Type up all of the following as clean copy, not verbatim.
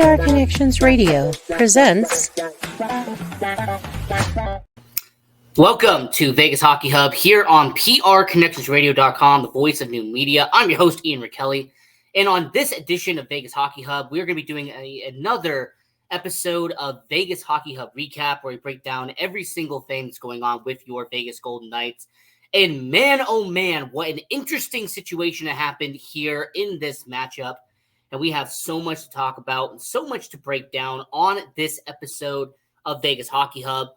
PR Connections Radio presents. Welcome to Vegas Hockey Hub here on PRConnectionsRadio.com, the voice of new media. I'm your host, Ian Rachiele. And on this edition of Vegas Hockey Hub, we're going to be doing another episode of Vegas Hockey Hub Recap, where we break down every single thing that's going on with your Vegas Golden Knights. And man, oh man, what an interesting situation that happened here in this matchup. And we have so much to talk about and so much to break down on this episode of Vegas Hockey Hub.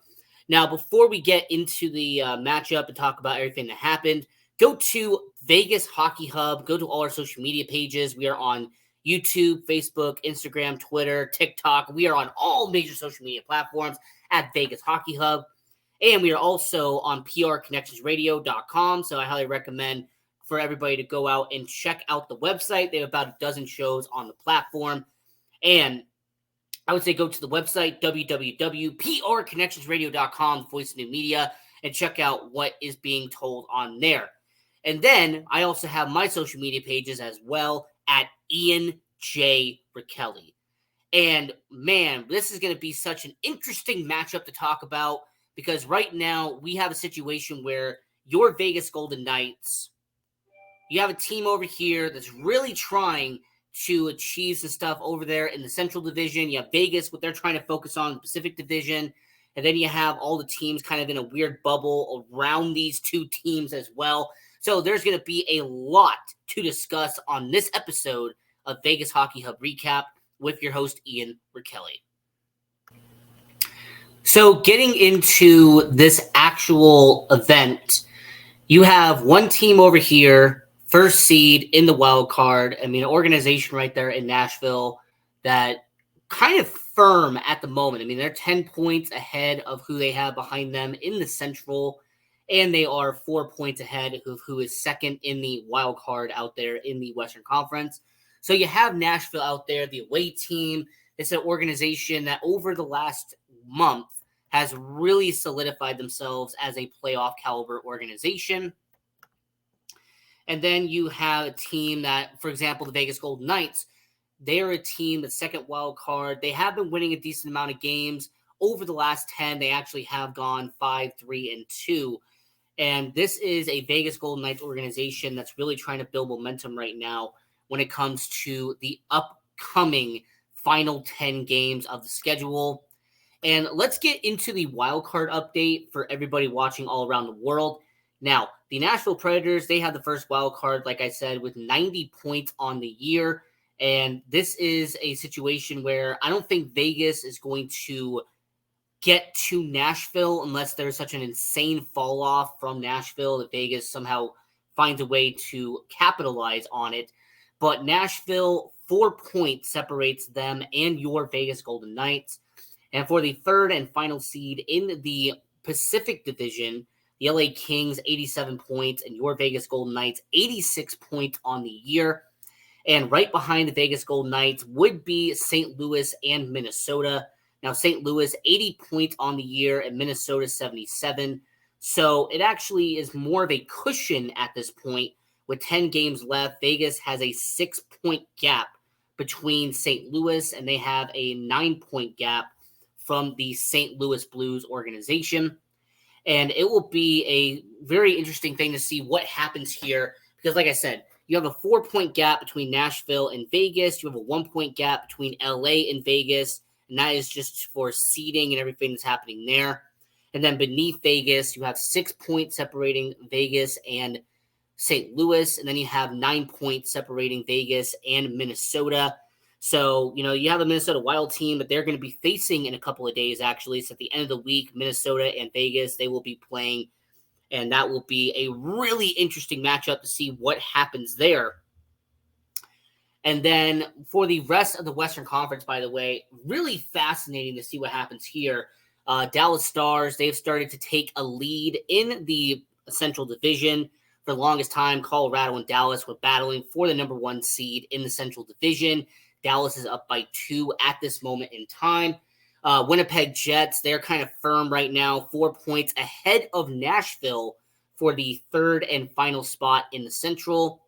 Now, before we get into the matchup and talk about everything that happened, go to Vegas Hockey Hub. Go to all our social media pages. We are on YouTube, Facebook, Instagram, Twitter, TikTok. We are on all major social media platforms at Vegas Hockey Hub. And we are also on PRConnectionsRadio.com. So I highly recommend for everybody to go out and check out the website. They have about a dozen shows on the platform. And I would say go to the website, www.PRConnectionsRadio.com, the voice of new media, and check out what is being told on there. And then I also have my social media pages as well at Ian J. Rachiele. And man, this is going to be such an interesting matchup to talk about because right now we have a situation where your Vegas Golden Knights, you have a team over here that's really trying to achieve some stuff over there in the Central Division. You have Vegas, what they're trying to focus on, the Pacific Division. And then you have all the teams kind of in a weird bubble around these two teams as well. So there's going to be a lot to discuss on this episode of Vegas Hockey Hub Recap with your host, Ian Rachiele. So getting into this actual event, you have one team over here, first seed in the wild card. I mean, an organization right there in Nashville that kind of firm at the moment. I mean, they're 10 points ahead of who they have behind them in the Central, and they are 4 points ahead of who is second in the wild card out there in the Western Conference. So you have Nashville out there, the away team. It's an organization that over the last month has really solidified themselves as a playoff caliber organization. And then you have a team that, for example, the Vegas Golden Knights, they're a team that's second wild card. They have been winning a decent amount of games. Over the last 10, they actually have gone 5-3-2. And this is a Vegas Golden Knights organization that's really trying to build momentum right now when it comes to the upcoming final 10 games of the schedule. And let's get into the wild card update for everybody watching all around the world. Now, the Nashville Predators, they have the first wild card, like I said, with 90 points on the year. And this is a situation where I don't think Vegas is going to get to Nashville unless there's such an insane fall off from Nashville that Vegas somehow finds a way to capitalize on it. But Nashville, 4 points separates them and your Vegas Golden Knights. And for the third and final seed in the Pacific Division, the LA Kings, 87 points, and your Vegas Golden Knights, 86 points on the year. And right behind the Vegas Golden Knights would be St. Louis and Minnesota. Now, St. Louis, 80 points on the year, and Minnesota, 77. So it actually is more of a cushion at this point. With 10 games left, Vegas has a 6-point gap between St. Louis, and they have a 9-point gap from the St. Louis Blues organization. And it will be a very interesting thing to see what happens here. Because like I said, you have a 4-point gap between Nashville and Vegas. You have a 1-point gap between LA and Vegas. And that is just for seeding and everything that's happening there. And then beneath Vegas, you have 6 points separating Vegas and St. Louis. And then you have 9 points separating Vegas and Minnesota. So, you have a Minnesota Wild team that they're going to be facing in a couple of days, actually. So at the end of the week, Minnesota and Vegas, they will be playing. And that will be a really interesting matchup to see what happens there. And then for the rest of the Western Conference, by the way, really fascinating to see what happens here. Dallas Stars, they've started to take a lead in the Central Division. For the longest time, Colorado and Dallas were battling for the number 1 seed in the Central Division. Dallas is up by 2 at this moment in time. Winnipeg Jets, they're kind of firm right now, 4 points ahead of Nashville for the third and final spot in the Central.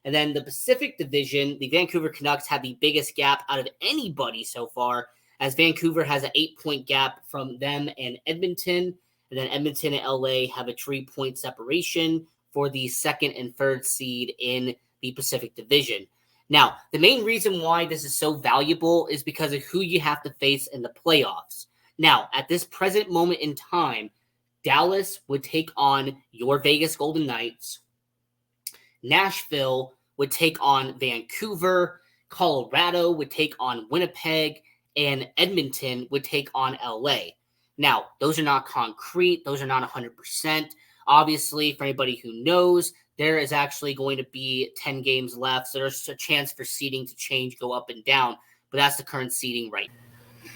And then the Pacific Division, the Vancouver Canucks have the biggest gap out of anybody so far, as Vancouver has an 8-point gap from them and Edmonton. And then Edmonton and LA have a 3-point separation for the second and third seed in the Pacific Division. Now, the main reason why this is so valuable is because of who you have to face in the playoffs. Now, at this present moment in time, Dallas would take on your Vegas Golden Knights. Nashville would take on Vancouver. Colorado would take on Winnipeg. And Edmonton would take on LA. Now, those are not concrete. Those are not 100%. Obviously, for anybody who knows, there is actually going to be 10 games left. So there's a chance for seeding to change, go up and down. But that's the current seeding right now.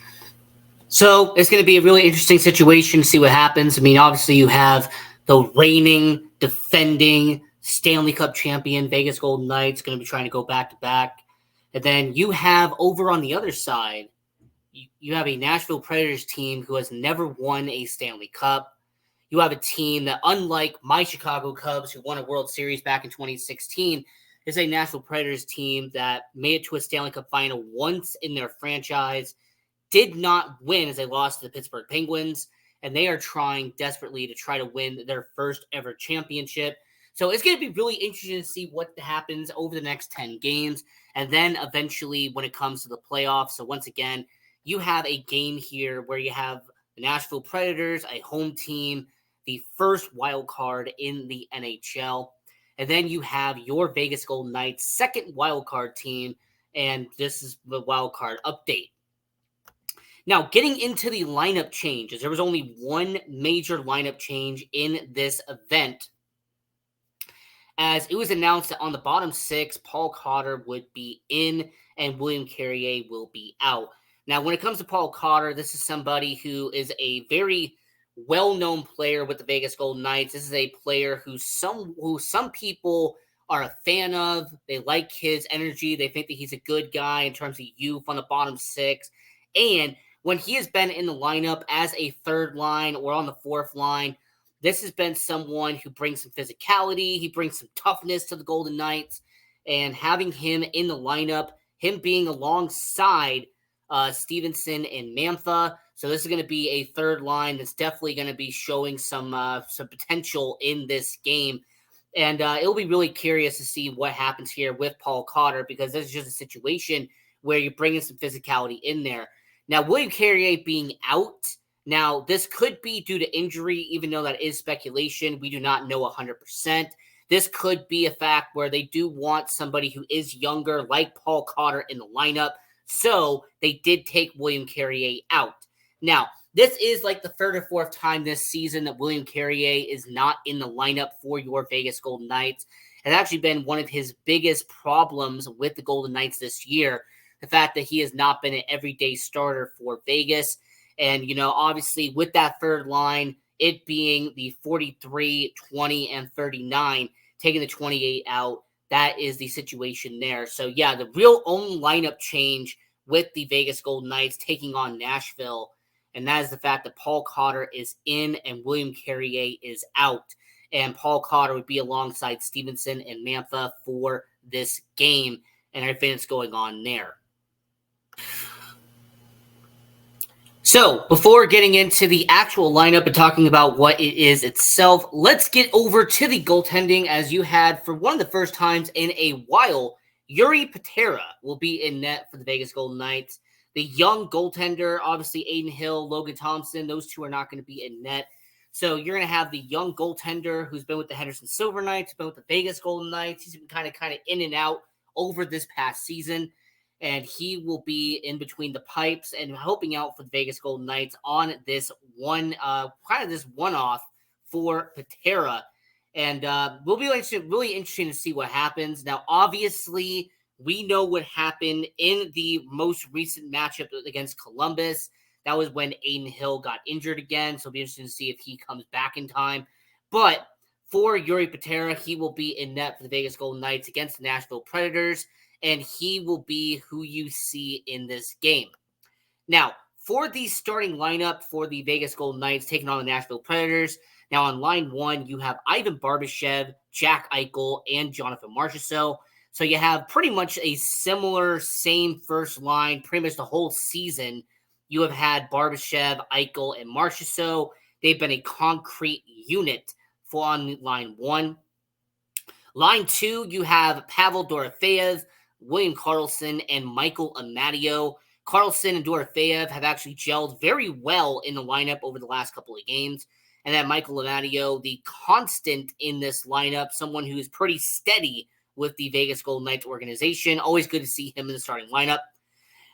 So it's going to be a really interesting situation to see what happens. I mean, obviously, you have the reigning, defending Stanley Cup champion Vegas Golden Knights going to be trying to go back-to-back. And then you have over on the other side, you have a Nashville Predators team who has never won a Stanley Cup. You have a team that, unlike my Chicago Cubs, who won a World Series back in 2016, is a Nashville Predators team that made it to a Stanley Cup final once in their franchise, did not win as they lost to the Pittsburgh Penguins, and they are trying desperately to try to win their first ever championship. So it's going to be really interesting to see what happens over the next 10 games, and then eventually when it comes to the playoffs. So once again, you have a game here where you have the Nashville Predators, a home team, the first wild card in the NHL. And then you have your Vegas Golden Knights, second wild card team, and this is the wild card update. Now, getting into the lineup changes, there was only one major lineup change in this event, as it was announced that on the bottom six, Paul Cotter would be in and William Carrier will be out. Now, when it comes to Paul Cotter, this is somebody who is a very well-known player with the Vegas Golden Knights. This is a player who some people are a fan of. They like his energy. They think that he's a good guy in terms of youth on the bottom six. And when he has been in the lineup as a third line or on the fourth line, this has been someone who brings some physicality. He brings some toughness to the Golden Knights. And having him in the lineup, him being alongside Stevenson and Mantha. So this is going to be a third line that's definitely going to be showing some potential in this game. And it'll be really curious to see what happens here with Paul Cotter, because this is just a situation where you're bringing some physicality in there. Now, William Carrier being out, now this could be due to injury, even though that is speculation. We do not know 100%. This could be a fact where they do want somebody who is younger, like Paul Cotter, in the lineup. So they did take William Carrier out. Now, this is like the third or fourth time this season that William Carrier is not in the lineup for your Vegas Golden Knights. It's actually been one of his biggest problems with the Golden Knights this year, the fact that he has not been an everyday starter for Vegas. And, you know, obviously with that third line, it being the 43, 20, and 39, taking the 28 out, that is the situation there. So, yeah, the real only lineup change with the Vegas Golden Knights taking on Nashville, and that is the fact that Paul Cotter is in and William Carrier is out. And Paul Cotter would be alongside Stevenson and Mantha for this game and everything that's going on there. So, before getting into the actual lineup and talking about what it is itself, let's get over to the goaltending, as you had, for one of the first times in a while, Yuri Patera will be in net for the Vegas Golden Knights. The young goaltender, obviously Aiden Hill, Logan Thompson, those two are not going to be in net. So you're going to have the young goaltender who's been with the Henderson Silver Knights, been with the Vegas Golden Knights. He's been kind of in and out over this past season. And he will be in between the pipes and helping out for the Vegas Golden Knights on this one, this one-off for Patera. And will be really interesting to see what happens. Now, obviously, we know what happened in the most recent matchup against Columbus. That was when Aiden Hill got injured again. So it'll be interesting to see if he comes back in time. But for Yuri Patera, he will be in net for the Vegas Golden Knights against the Nashville Predators. And he will be who you see in this game. Now, for the starting lineup for the Vegas Golden Knights taking on the Nashville Predators, now on line one, you have Ivan Barbashev, Jack Eichel, and Jonathan Marchessault. So you have pretty much a similar same first line, pretty much the whole season. You have had Barbashev, Eichel, and Marchessault. They've been a concrete unit for on line 1. Line 2, you have Pavel Dorofeyev, William Karlsson, and Michael Amadio. Karlsson and Dorofeyev have actually gelled very well in the lineup over the last couple of games. And then Michael Amadio, the constant in this lineup, someone who is pretty steady with the Vegas Golden Knights organization. Always good to see him in the starting lineup.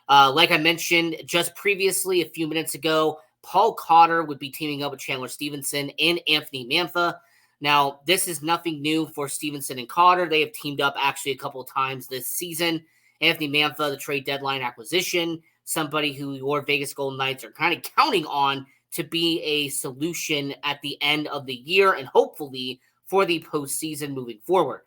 Like I mentioned just previously, a few minutes ago, Paul Cotter would be teaming up with Chandler Stevenson and Anthony Mantha. Now, this is nothing new for Stevenson and Cotter. They have teamed up actually a couple of times this season. Anthony Mantha, the trade deadline acquisition, somebody who your Vegas Golden Knights are kind of counting on to be a solution at the end of the year and hopefully for the postseason moving forward.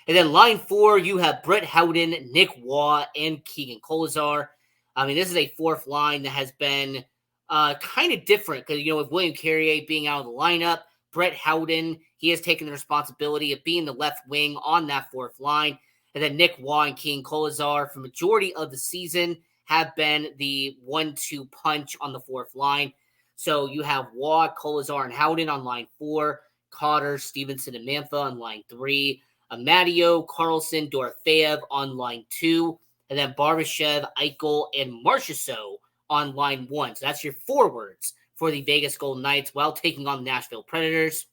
And then line 4, you have Brett Howden, Nick Waugh, and Keegan Kolesar. I mean, this is a fourth line that has been kind of different because, with William Carrier being out of the lineup, Brett Howden, he has taken the responsibility of being the left wing on that fourth line. And then Nick Waugh and Keegan Kolesar, for the majority of the season, have been the 1-2 punch on the fourth line. So you have Waugh, Kolesar, and Howden on line 4, Cotter, Stevenson, and Mantha on line 3, Amadio, Karlsson, Dorofeyev on line 2, and then Barbashev, Eichel, and Marchessault on line 1. So that's your forwards for the Vegas Golden Knights while taking on the Nashville Predators.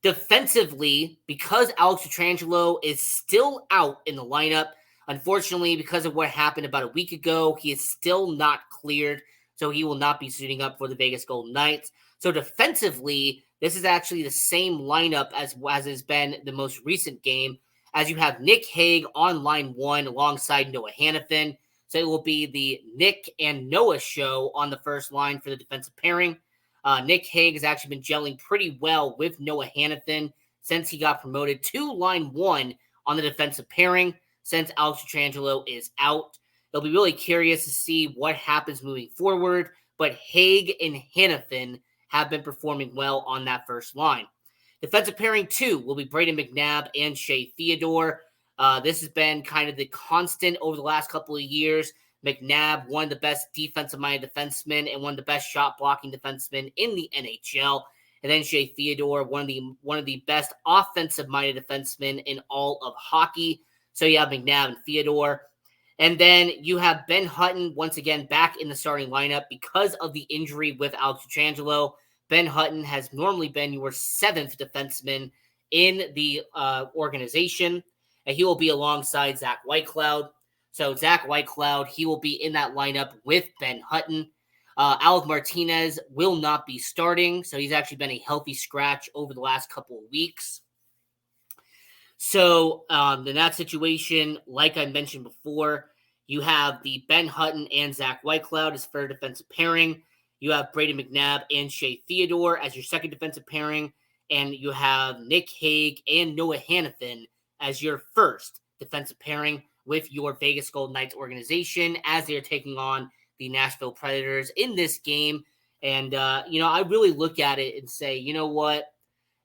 Defensively, because Alex Pietrangelo is still out in the lineup, unfortunately, because of what happened about a week ago, he is still not cleared, so he will not be suiting up for the Vegas Golden Knights. So defensively, this is actually the same lineup as has been the most recent game, as you have Nick Hague on line 1 alongside Noah Hanifin. So it will be the Nick and Noah show on the first line for the defensive pairing. Nick Hague has actually been gelling pretty well with Noah Hanifin since he got promoted to line 1 on the defensive pairing since Alex Pietrangelo is out. They'll be really curious to see what happens moving forward, but Hague and Hanifin have been performing well on that first line. Defensive pairing 2 will be Braden McNabb and Shea Theodore. This has been kind of the constant over the last couple of years. McNabb, one of the best defensive-minded defensemen and one of the best shot-blocking defensemen in the NHL. And then Shea Theodore, one of the best offensive-minded defensemen in all of hockey. So you have McNabb and Theodore. And then you have Ben Hutton, once again, back in the starting lineup because of the injury with Alex Pietrangelo. Ben Hutton has normally been your 7th defenseman in the organization, and he will be alongside Zach Whitecloud. So Zach Whitecloud, he will be in that lineup with Ben Hutton. Alec Martinez will not be starting, so he's actually been a healthy scratch over the last couple of weeks. So in that situation, like I mentioned before, you have the Ben Hutton and Zach Whitecloud as third defensive pairing. You have Braden McNabb and Shea Theodore as your second defensive pairing. And you have Nick Hague and Noah Hanifin as your first defensive pairing with your Vegas Golden Knights organization as they're taking on the Nashville Predators in this game. And, I really look at it and say, you know what?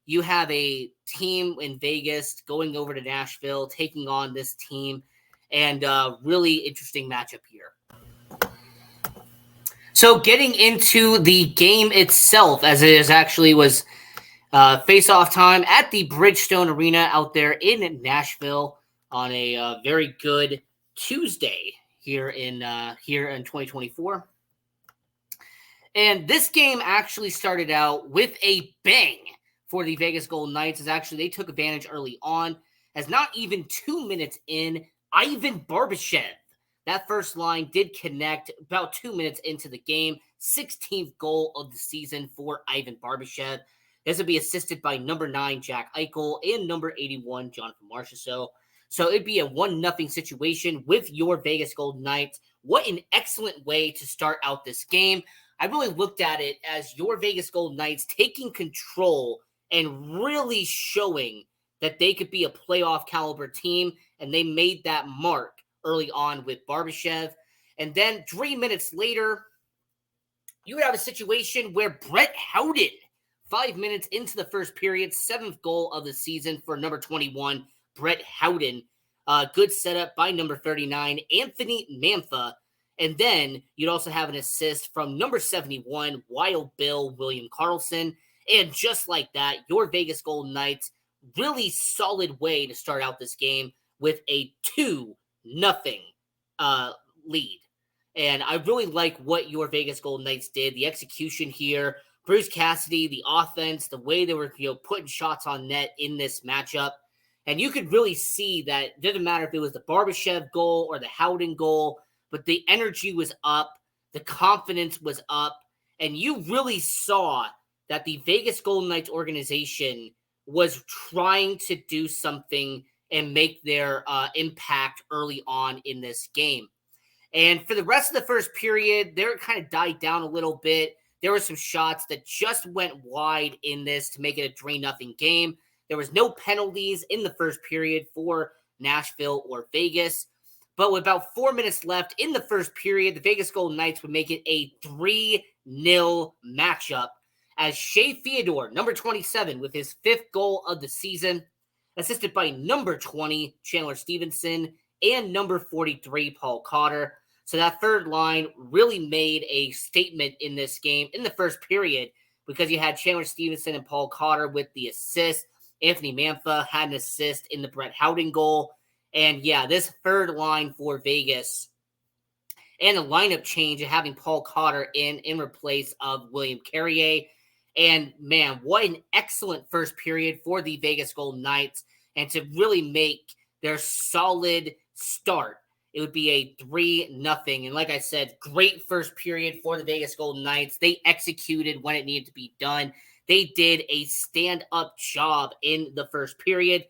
You have a team in Vegas going over to Nashville, taking on this team, and really interesting matchup here. So getting into the game itself, as it actually was face-off time at the Bridgestone Arena out there in Nashville on a very good Tuesday here in 2024. And this game actually started out with a bang for the Vegas Golden Knights, as actually they took advantage early on, as not even 2 minutes in, Ivan Barbashev, that first line did connect about 2 minutes into the game. 16th goal of the season for Ivan Barbashev. This will be assisted by number 9, Jack Eichel, and number 81, Jonathan Marchessault. So it'd be a 1-0 situation with your Vegas Golden Knights. What an excellent way to start out this game. I really looked at it as your Vegas Golden Knights taking control and really showing that they could be a playoff caliber team, and they made that mark early on with Barbashev. And then 3 minutes later, you would have a situation where Brett Howden, 5 minutes into the first period, 7th goal of the season for number 21, Brett Howden. Good setup by number 39, Anthony Mantha. And then you'd also have an assist from number 71, Wild Bill William Karlsson. And just like that, your Vegas Golden Knights, really solid way to start out this game with a 2-0 lead. And I really like what your Vegas Golden Knights did. The execution here, Bruce Cassidy, the offense, the way they were putting shots on net in this matchup. And you could really see that it didn't matter if it was the Barbashev goal or the Howden goal, but the energy was up, the confidence was up, and you really saw that the Vegas Golden Knights organization was trying to do something and make their impact early on in this game. And for the rest of the first period, they kind of died down a little bit. There were some shots that just went wide in this to make it a 3-0 game. There was no penalties in the first period for Nashville or Vegas. But with about 4 minutes left in the first period, the Vegas Golden Knights would make it a 3-0 matchup as Shea Theodore, number 27, with his 5th goal of the season, assisted by number 20, Chandler Stevenson, and number 43, Paul Cotter. So that third line really made a statement in this game in the first period because you had Chandler Stevenson and Paul Cotter with the assist. Anthony Mantha had an assist in the Brett Howden goal. And yeah, this third line for Vegas and the lineup change of having Paul Cotter in replace of William Carrier. And man, what an excellent first period for the Vegas Golden Knights. And to really make their solid start, it would be a 3-0. And like I said, great first period for the Vegas Golden Knights. They executed when it needed to be done. They did a stand-up job in the first period.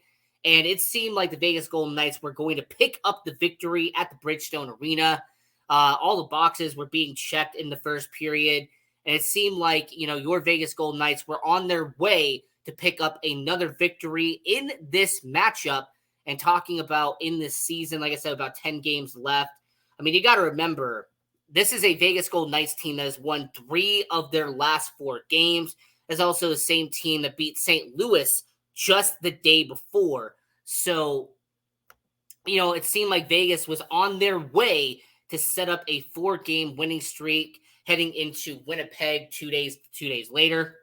And it seemed like the Vegas Golden Knights were going to pick up the victory at the Bridgestone Arena. All the boxes were being checked in the first period. And it seemed like, your Vegas Golden Knights were on their way to pick up another victory in this matchup. And talking about in this season, like I said, about 10 games left. I mean, you got to remember, this is a Vegas Golden Knights team that has won 3 of their last 4 games. It's also the same team that beat St. Louis just the day before. So, it seemed like Vegas was on their way to set up a 4-game winning streak heading into Winnipeg 2 days later.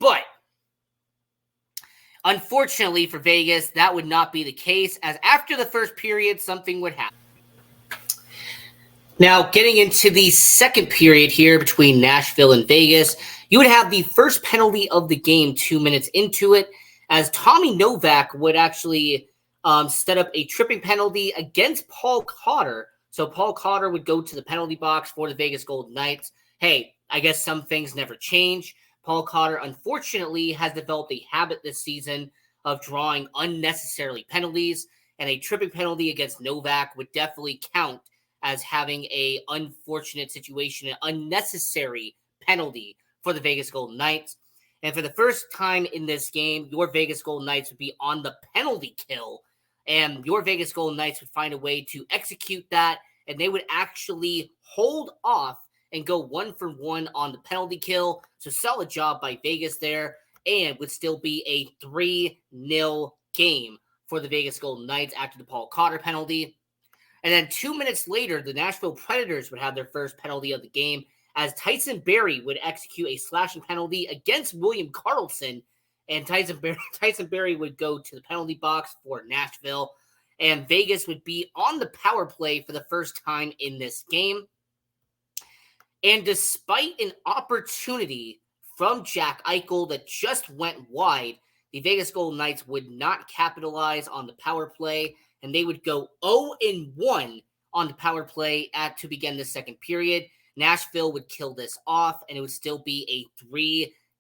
But unfortunately for Vegas, that would not be the case, as after the first period, something would happen. Now, getting into the second period here between Nashville and Vegas, you would have the first penalty of the game 2 minutes into it, as Tommy Novak would actually set up a tripping penalty against Paul Cotter. So Paul Cotter would go to the penalty box for the Vegas Golden Knights. Hey, I guess some things never change. Paul Cotter, unfortunately, has developed a habit this season of drawing unnecessarily penalties, and a tripping penalty against Novak would definitely count as having a unfortunate situation, an unnecessary penalty for the Vegas Golden Knights. And for the first time in this game, your Vegas Golden Knights would be on the penalty kill, and your Vegas Golden Knights would find a way to execute that, and they would actually hold off and go 1-for-1 on the penalty kill. So solid job by Vegas there, and would still be a 3-0 game for the Vegas Golden Knights after the Paul Cotter penalty. And then 2 minutes later, the Nashville Predators would have their first penalty of the game, as Tyson Barrie would execute a slashing penalty against William Karlsson, and Tyson Barrie would go to the penalty box for Nashville, and Vegas would be on the power play for the first time in this game. And despite an opportunity from Jack Eichel that just went wide, the Vegas Golden Knights would not capitalize on the power play, and they would go 0-1 on the power play to begin the second period. Nashville would kill this off, and it would still be a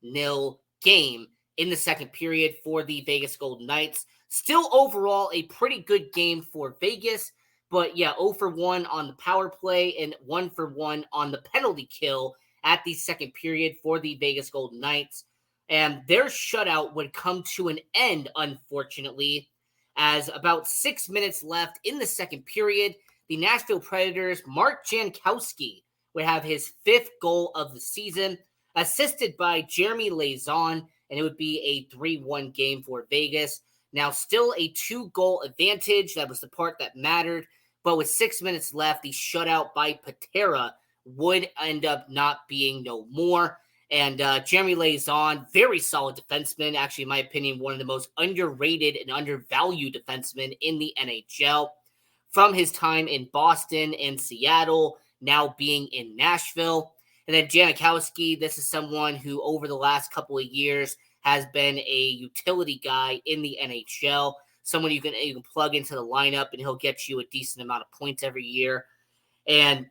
3-0 game in the second period for the Vegas Golden Knights. Still overall a pretty good game for Vegas, but yeah, 0-for-1 on the power play and 1-for-1 on the penalty kill at the second period for the Vegas Golden Knights. And their shutout would come to an end, unfortunately, as about 6 minutes left in the second period, the Nashville Predators, Mark Jankowski, would have his 5th goal of the season, assisted by Jeremy Lauzon, and it would be a 3-1 game for Vegas. Now, still a 2-goal advantage. That was the part that mattered. But with 6 minutes left, the shutout by Patera would end up not being no more. And Jeremy Lauzon, very solid defenseman. Actually, in my opinion, one of the most underrated and undervalued defensemen in the NHL. From his time in Boston and Seattle, now being in Nashville. And then Janikowski, this is someone who over the last couple of years has been a utility guy in the NHL. Someone you can plug into the lineup and he'll get you a decent amount of points every year. And,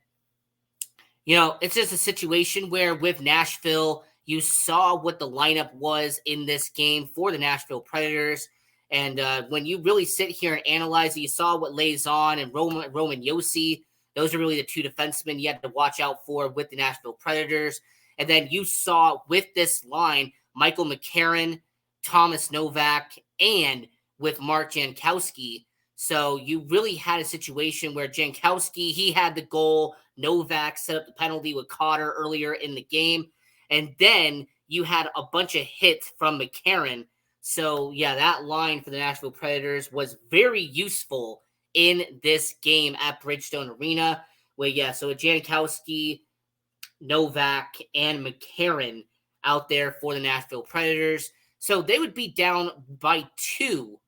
it's just a situation where with Nashville, you saw what the lineup was in this game for the Nashville Predators. And when you really sit here and analyze it, you saw what Lauzon and Roman Josi. Those are really the two defensemen you had to watch out for with the Nashville Predators. And then you saw with this line, Michael McCarron, Thomas Novak, and with Mark Jankowski. So you really had a situation where Jankowski, he had the goal. Novak set up the penalty with Cotter earlier in the game. And then you had a bunch of hits from McCarron. So, yeah, that line for the Nashville Predators was very useful in this game at Bridgestone Arena. So Jankowski, Novak, and McCarron out there for the Nashville Predators. So they would be down by 2.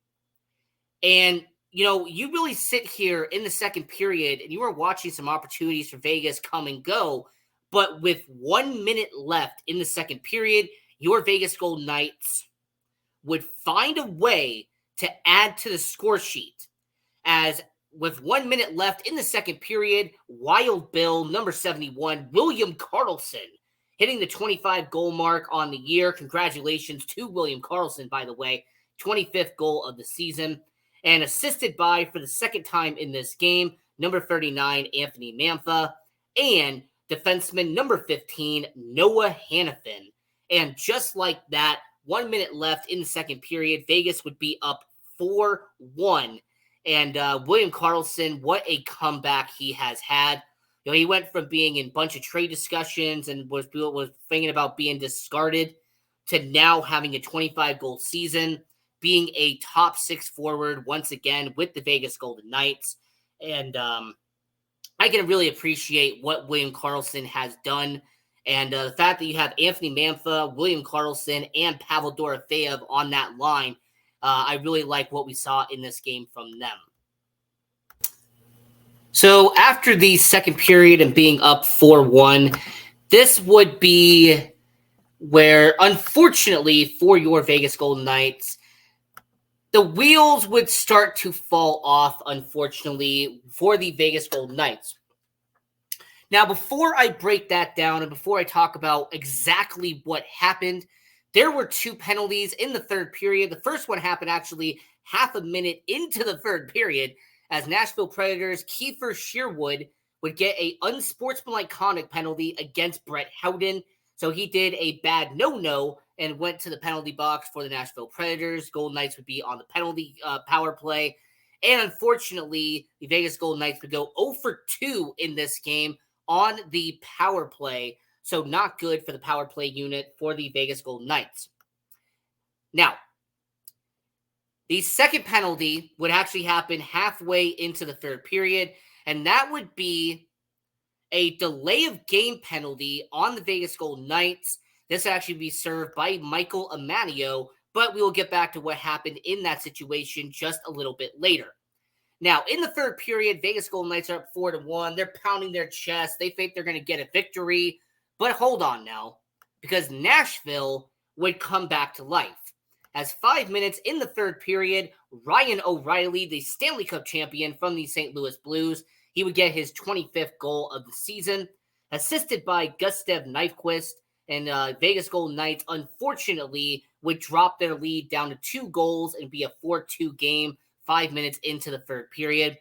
And, you really sit here in the second period and you were watching some opportunities for Vegas come and go. But with 1 minute left in the second period, your Vegas Golden Knights would find a way to add to the score sheet. As with 1 minute left in the second period, Wild Bill, number 71, William Karlsson, hitting the 25-goal mark on the year. Congratulations to William Karlsson, by the way. 25th goal of the season. And assisted by, for the second time in this game, number 39, Anthony Mantha. And defenseman number 15, Noah Hannafin. And just like that, 1 minute left in the second period, Vegas would be up 4-1. And William Karlsson, what a comeback he has had. He went from being in a bunch of trade discussions and was thinking about being discarded to now having a 25-goal season, being a top 6 forward once again with the Vegas Golden Knights. And I can really appreciate what William Karlsson has done. And the fact that you have Anthony Mantha, William Karlsson, and Pavel Dorofeyev on that line, I really like what we saw in this game from them. So after the second period and being up 4-1, this would be where, unfortunately for your Vegas Golden Knights, the wheels would start to fall off, unfortunately, for the Vegas Golden Knights. Now, before I break that down and before I talk about exactly what happened, there were 2 penalties in the third period. The first one happened actually half a minute into the third period as Nashville Predators' Kiefer Sherwood would get an unsportsmanlike conduct penalty against Brett Howden. So he did a bad no-no and went to the penalty box for the Nashville Predators. Golden Knights would be on the penalty power play. And unfortunately, the Vegas Golden Knights would go 0 for 2 in this game on the power play. So not good for the power play unit for the Vegas Golden Knights. Now, the second penalty would actually happen halfway into the third period, and that would be a delay of game penalty on the Vegas Golden Knights. This would actually be served by Michael Amanio, but we will get back to what happened in that situation just a little bit later. Now, in the third period, Vegas Golden Knights are up 4-1. They're pounding their chest. They think they're going to get a victory. But hold on now, because Nashville would come back to life. As 5 minutes in the third period, Ryan O'Reilly, the Stanley Cup champion from the St. Louis Blues, he would get his 25th goal of the season, assisted by Gustav Nyquist. And Vegas Golden Knights, unfortunately, would drop their lead down to 2 goals and be a 4-2 game 5 minutes into the third period.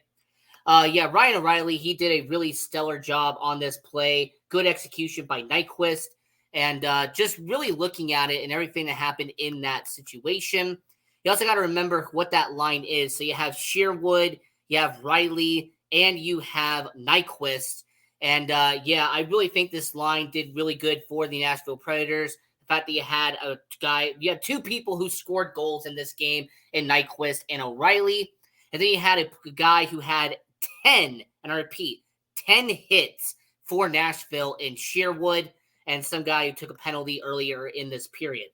Ryan O'Reilly, he did a really stellar job on this play. Good execution by Nyquist. And just really looking at it and everything that happened in that situation. You also got to remember what that line is. So you have Sherwood, you have Riley, and you have Nyquist. And I really think this line did really good for the Nashville Predators. The fact that you had two people who scored goals in this game, in Nyquist and O'Reilly. And then you had a guy who had 10, and I repeat, 10 hits for Nashville in Sherwood, and some guy who took a penalty earlier in this period.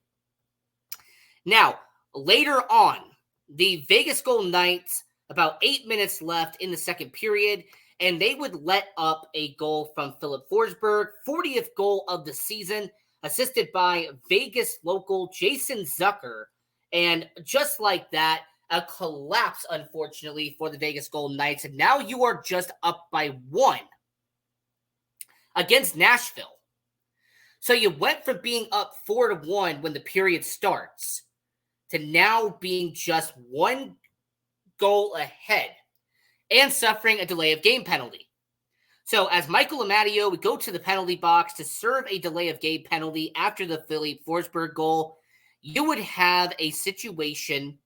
Now, later on, the Vegas Golden Knights, about 8 minutes left in the second period, and they would let up a goal from Philip Forsberg, 40th goal of the season, assisted by Vegas local Jason Zucker. And just like that, a collapse, unfortunately, for the Vegas Golden Knights. And now you are just up by 1 against Nashville. So you went from being up 4-1 when the period starts to now being just 1 goal ahead and suffering a delay of game penalty. So as Michael Amadio would go to the penalty box to serve a delay of game penalty after the Philip Forsberg goal, you would have a situation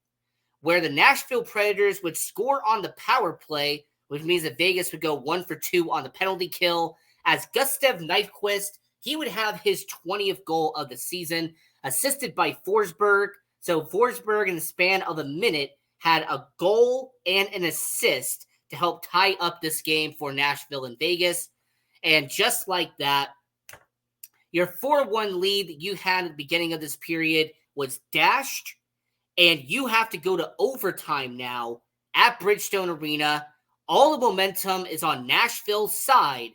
where the Nashville Predators would score on the power play, which means that Vegas would go 1 for 2 on the penalty kill. As Gustav Nyquist, he would have his 20th goal of the season, assisted by Forsberg. So Forsberg, in the span of a minute, had a goal and an assist to help tie up this game for Nashville and Vegas. And just like that, your 4-1 lead that you had at the beginning of this period was dashed, and you have to go to overtime now at Bridgestone Arena. All the momentum is on Nashville's side.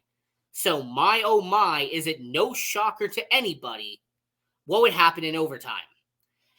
So my, oh my, is it no shocker to anybody what would happen in overtime?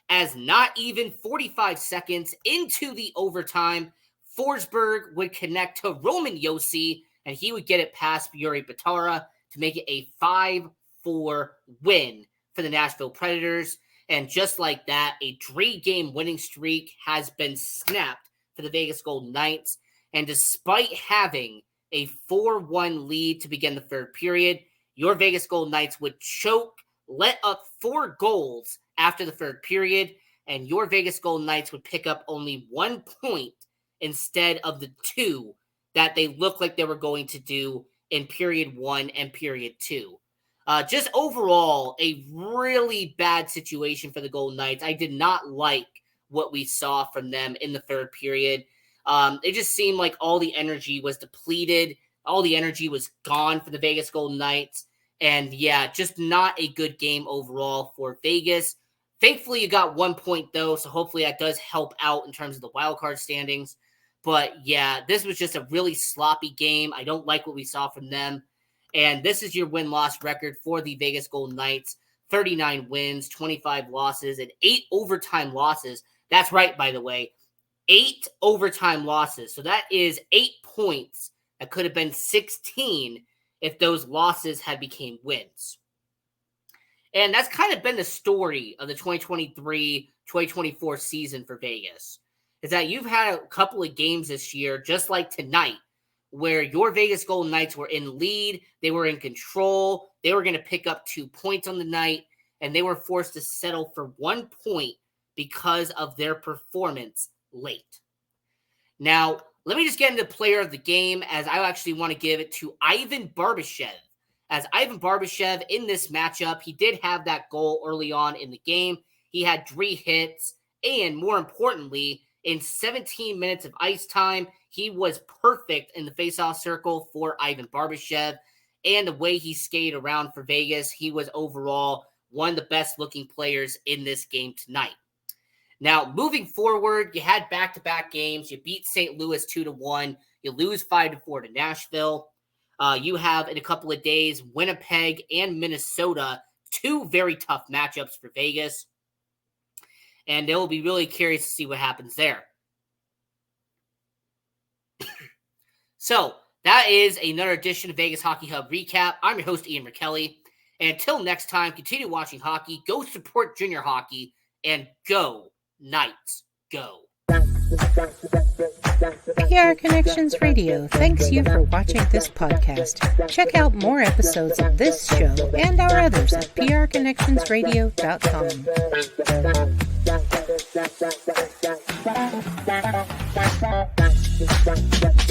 As not even 45 seconds into the overtime, Forsberg would connect to Roman Josi, and he would get it past Yuri Batara to make it a 5-4 win for the Nashville Predators. And just like that, a 3-game winning streak has been snapped for the Vegas Golden Knights. And despite having a 4-1 lead to begin the third period, your Vegas Golden Knights would choke, let up 4 goals after the third period, and your Vegas Golden Knights would pick up only 1 point instead of the 2 that they looked like they were going to do in period 1 and period 2. Just overall, a really bad situation for the Golden Knights. I did not like what we saw from them in the third period. It just seemed like all the energy was depleted. All the energy was gone for the Vegas Golden Knights. And yeah, just not a good game overall for Vegas. Thankfully, you got 1 point, though, so hopefully that does help out in terms of the wildcard standings. But yeah, this was just a really sloppy game. I don't like what we saw from them. And this is your win-loss record for the Vegas Golden Knights. 39 wins, 25 losses, and 8 overtime losses. That's right, by the way. 8 overtime losses. So that is 8 points. That could have been 16 if those losses had became wins. And that's kind of been the story of the 2023-2024 season for Vegas, is that you've had a couple of games this year, just like tonight, where your Vegas Golden Knights were in lead, they were in control, they were going to pick up 2 points on the night, and they were forced to settle for 1 point because of their performance late. Now, let me just get into player of the game, as I actually want to give it to Ivan Barbashev. As Ivan Barbashev in this matchup, he did have that goal early on in the game. He had 3 hits, and more importantly, in 17 minutes of ice time, he was perfect in the faceoff circle for Ivan Barbashev. And the way he skated around for Vegas, he was overall one of the best-looking players in this game tonight. Now, moving forward, you had back-to-back games. You beat St. Louis 2-1. You lose 5-4 to Nashville. You have, in a couple of days, Winnipeg and Minnesota, 2 very tough matchups for Vegas. And they will be really curious to see what happens there. So, that is another edition of Vegas Hockey Hub Recap. I'm your host, Ian Rachiele. And until next time, continue watching hockey, go support junior hockey, and go Knights, go. PR Connections Radio thanks you for watching this podcast. Check out more episodes of this show and our others at prconnectionsradio.com.